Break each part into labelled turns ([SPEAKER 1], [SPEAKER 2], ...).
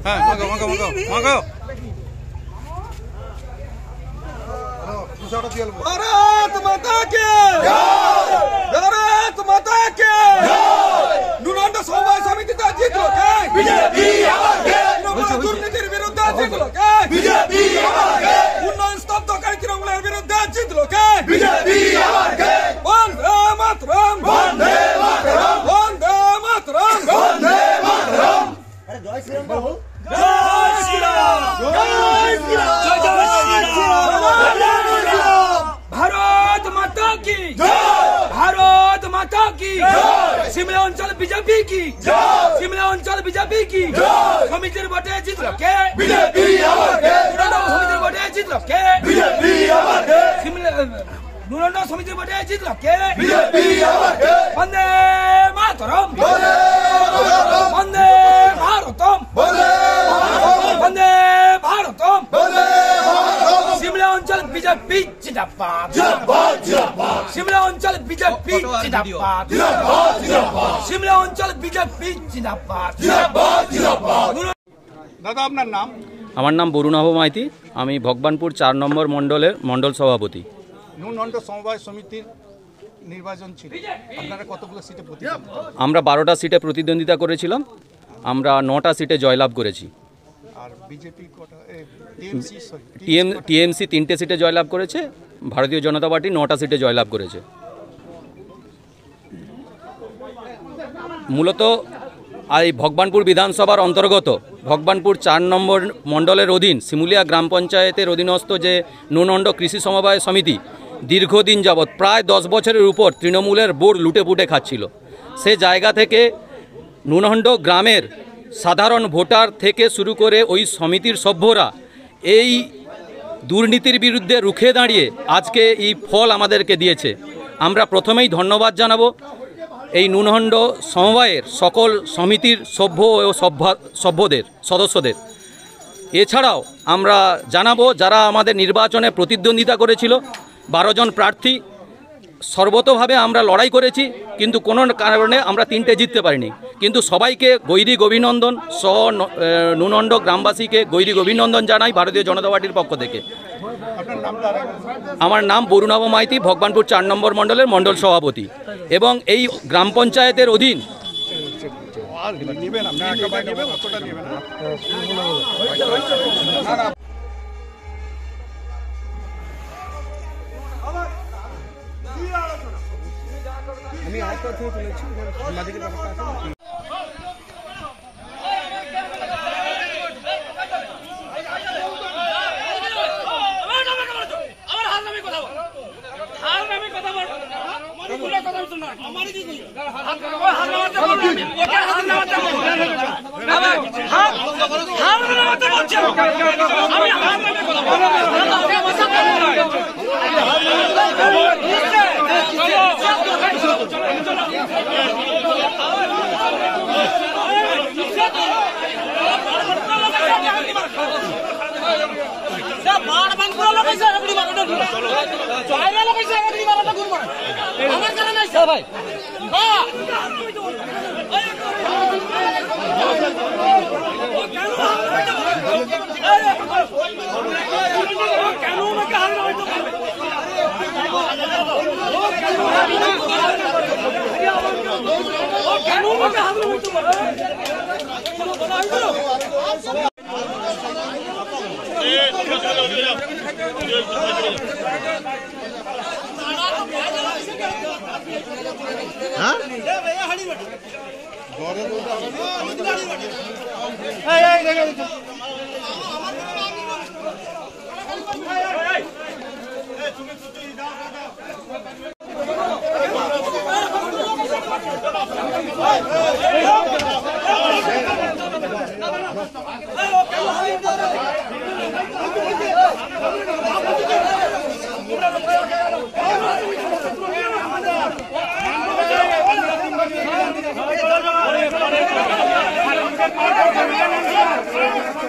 [SPEAKER 1] হ্যাঁ মাগো মাগো মাগো মাগো भारत माता की भारत माता की নুনন্দ সমবায় সমিতিতে জিতলো কে বিজেপি আমাকে দুর্নীতির বিরুদ্ধে জিতলো কে বিজেপি আমাকে উন্নয়ন স্তব্ধকারী তৃণমূলের বিরুদ্ধে জিতলো কে বিজেপি আমাকে বন্দে মাতরম বন্দে মাতরম বন্দে মাতরম বন্দে মাতরম আরে জয় শ্রীরাম বাবু জয় শ্রীরাম জয় শ্রীরাম জয় শ্রীরাম भारत माता की भारत माता की शिमला अंचल बीजेपी की शिमला अंचल बीजेपी की समितिर भोटे जितलो के बीजेपी আমাকে समितिर भोटे जितलो के बीजेपी আমাকে शिमला নুনন্দ समितिर भोटे जितलो के बीजेपी আমাকে वंदे मातरम वंदे भारतम वंदे भारतम शिमला अंचल बीजेपी जिंदाबाद जिंदाबाद जिंदाबाद शिमला अंचल बीजेपी जिंदाबाद जिंदाबाद जिंदाबाद शिमला अंचल बीजेपी जिंदाबाद जिंदाबाद जिंदाबाद दादा আপনার নাম
[SPEAKER 2] আমার নাম বরুণাভ মাইতি আমি ভগবানপুর 4 নম্বর মণ্ডলের মণ্ডল সভাপতি
[SPEAKER 1] নুনন্দ সমবায় সমিতির নির্বাচন ছিল আপনারা কতগুলো সিটে প্রতিদ্বন্দ্বিতা
[SPEAKER 2] আমরা 12টা সিটে প্রতিদ্বন্দ্বিতা করেছিলাম আমরা 9টা সিটে জয়লাভ করেছি
[SPEAKER 1] আর বিজেপি কত
[SPEAKER 2] টিএমসি 3টে সিটে জয়লাভ করেছে ভারতীয় জনতা পার্টি 9টা সিটে জয়লাভ করেছে মূলত এই ভগবানপুর বিধানসভার অন্তর্গত ভগবানপুর 4 নম্বর মণ্ডলের অধীন শিমুলিয়া গ্রাম পঞ্চায়েতের অধীনস্থ যে নুনন্দ কৃষি সমবায় সমিতি দীর্ঘদিন যাবৎ প্রায় 10 বছরের উপর তৃণমূলের বোর্ড লুটে পুটে খাচ্ছিল সে জায়গা থেকে নুনন্দ গ্রামের সাধারণ ভোটার থেকে শুরু করে ওই সমিতির সভ্যরা এই দুর্নীতির বিরুদ্ধে রুখে দাঁড়িয়ে আজকে এই ফল আমাদেরকে দিয়েছে আমরা প্রথমেই ধন্যবাদ জানাবো এই নুনন্দ সমবায়ের সকল সমিতির সভ্য ও সভ্যদের সদস্যদের এছাড়াও আমরা জানাবো যারা আমাদের নির্বাচনে প্রতিদ্বন্দ্বিতা করেছিল 12 জন প্রার্থী সর্বতভাবে আমরা লড়াই করেছি কিন্তু কোনো কারণে আমরা 3টে জিততে পারিনি কিন্তু সবাইকে গৈরিক অভিনন্দন সহ নুনন্দ গ্রামবাসীকে গৈরিক অভিনন্দন জানাই ভারতীয় জনতা পার্টির পক্ষ থেকে আমার নাম বরুণাভ মাইতি ভগবানপুর 4 নম্বর মণ্ডলের মণ্ডল সভাপতি এবং এই গ্রাম পঞ্চায়েতের অধীন
[SPEAKER 1] আমি আরেকটা থেকে তুলেছি সাংবাদিকের ব্যাপারটা আছে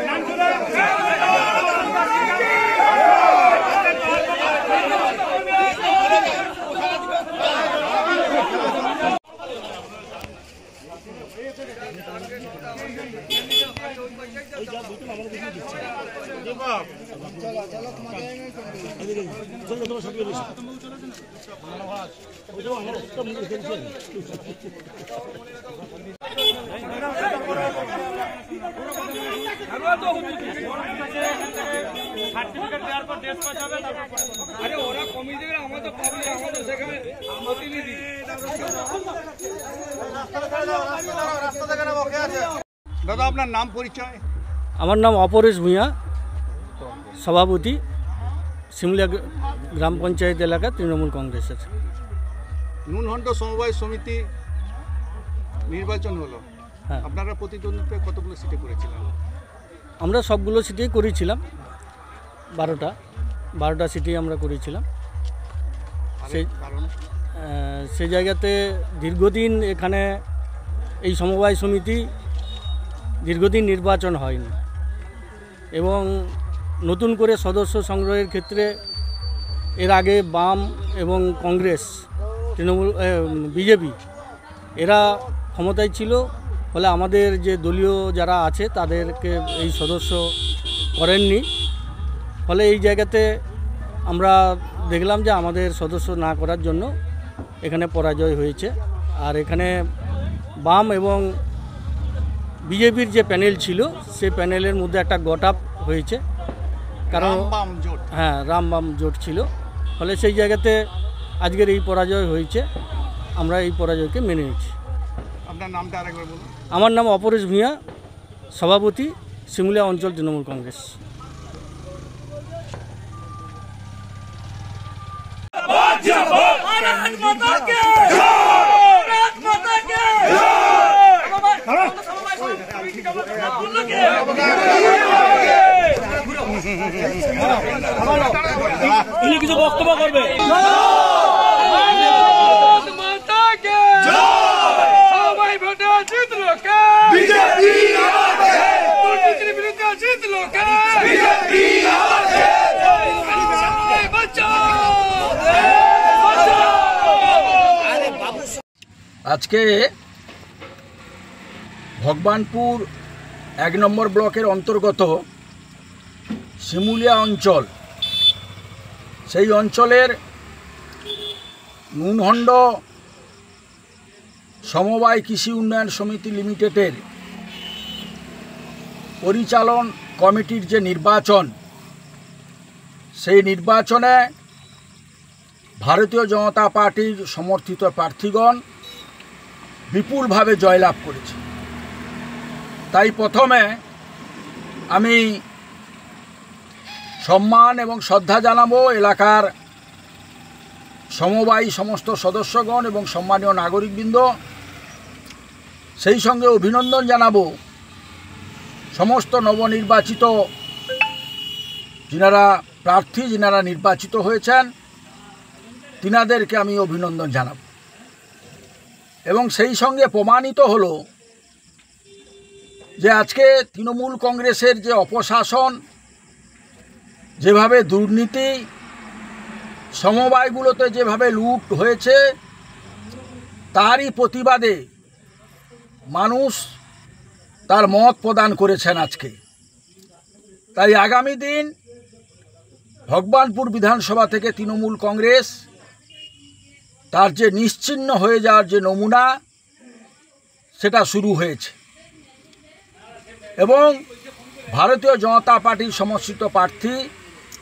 [SPEAKER 3] Nancure দাদা আপনার নাম পরিচয়?
[SPEAKER 4] আমার নাম অপরেশ ভূঁইয়া, সভাপতি শিমুলিয়া গ্রাম পঞ্চায়েত এলাকা তৃণমূল কংগ্রেসের।
[SPEAKER 3] নুনহন্ড সমবায় সমিতি নির্বাচন হলো,
[SPEAKER 4] হ্যাঁ,
[SPEAKER 3] আপনারা প্রতিদ্বন্দ্বিতায় কতগুলো সিটে করেছিলেন?
[SPEAKER 4] আমরা সবগুলো সিটেই করেছিলাম, 12টা সিটেই আমরা করেছিলাম। সেই জায়গাতে দীর্ঘদিন এখানে এই সমবায় সমিতি দীর্ঘদিন নির্বাচন হয়নি এবং নতুন করে সদস্য সংগ্রহের ক্ষেত্রে এর আগে বাম এবং কংগ্রেস, তৃণমূল, বিজেপি এরা ক্ষমতায় ছিল, ফলে আমাদের যে দলীয় যারা আছে তাদেরকে এই সদস্য করেননি। ফলে এই জায়গাতে আমরা দেখলাম যে আমাদের সদস্য না করার জন্য এখানে পরাজয় হয়েছে। আর এখানে বাম এবং বিজেপির যে প্যানেল ছিল সে প্যানেলের মধ্যে একটা গট আপ হয়েছে, কারণ হ্যাঁ রাম বাম জোট ছিল। ফলে সেই জায়গাতে আজকের এই পরাজয় হয়েছে, আমরা এই পরাজয়কে মেনে নিচ্ছি।
[SPEAKER 3] আপনার নামটা আরেকবার বলুন।
[SPEAKER 4] আমার নাম অপরেশ ভূঁইয়া, সভাপতি শিমুলিয়া অঞ্চল তৃণমূল কংগ্রেস।
[SPEAKER 1] কিছু বক্তব্য করবে?
[SPEAKER 5] আজকে ভগবানপুর 1 নম্বর ব্লকের অন্তর্গত শিমুলিয়া অঞ্চল, সেই অঞ্চলের নুনহন্ড সমবায় কৃষি উন্নয়ন সমিতি লিমিটেডের পরিচালন কমিটির যে নির্বাচন, সেই নির্বাচনে ভারতীয় জনতা পার্টির সমর্থিত প্রার্থীগণ বিপুলভাবে জয়লাভ করেছে। তাই প্রথমে আমি সম্মান এবং শ্রদ্ধা জানাবো এলাকার সমবায়ী সমস্ত সদস্যগণ এবং সম্মানীয় নাগরিকবৃন্দ, সেই সঙ্গে অভিনন্দন জানাবো সমস্ত নবনির্বাচিত যিনারা প্রার্থী, যিনারা নির্বাচিত হয়েছেন তিনাদেরকে আমি অভিনন্দন জানাব। এবং সেই সঙ্গে প্রমাণিত হলো যে আজকে তৃণমূল কংগ্রেসের যে অপশাসন, যেভাবে দুর্নীতি, সমবায়গুলোতে যেভাবে লুট হয়েছে, তারই প্রতিবাদে মানুষ তার মত প্রদান করেছেন আজকে। তাই আগামী দিন ভগবানপুর বিধানসভা থেকে তৃণমূল কংগ্রেস তার যে নিশ্চিহ্ন হয়ে যাওয়ার যে নমুনা, সেটা শুরু হয়েছে এবং ভারতীয় জনতা পার্টির সমর্থিত প্রার্থী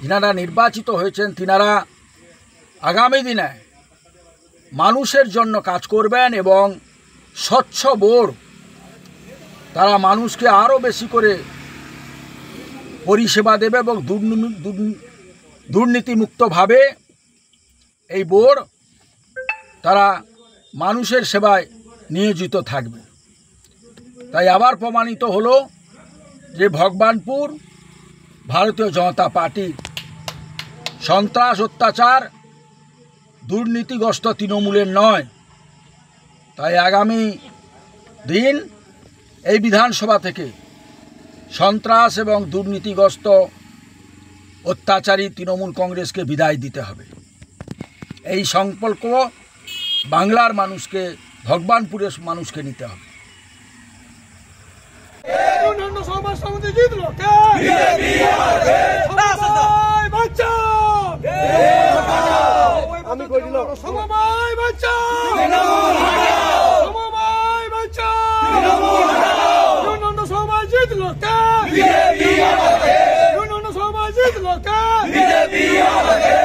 [SPEAKER 5] যিনারা নির্বাচিত হয়েছেন তিনারা আগামী দিনে মানুষের জন্য কাজ করবেন এবং স্বচ্ছ বোর্ড তারা মানুষকে আরও বেশি করে পরিষেবা দেবে এবং দুর্নীতিমুক্তভাবে এই বোর্ড তারা মানুষের সেবায় নিয়োজিত থাকবে। তাই আবার প্রমাণিত হলো যে ভগবানপুর ভারতীয় জনতা পার্টি সন্ত্রাস, অত্যাচার, দুর্নীতিগ্রস্ত তৃণমূলের নয়। তাই আগামী দিন এই বিধানসভা থেকে সন্ত্রাস এবং দুর্নীতিগ্রস্ত অত্যাচারী তৃণমূল কংগ্রেসকে বিদায় দিতে হবে। এই সংকল্প বাংলার মানুষকে, ভগবানপুরের মানুষকে নিতে হবে।
[SPEAKER 1] সমবায় সমিতি জিতলো কে? জিতলো কে? বিজেপি আমাকে।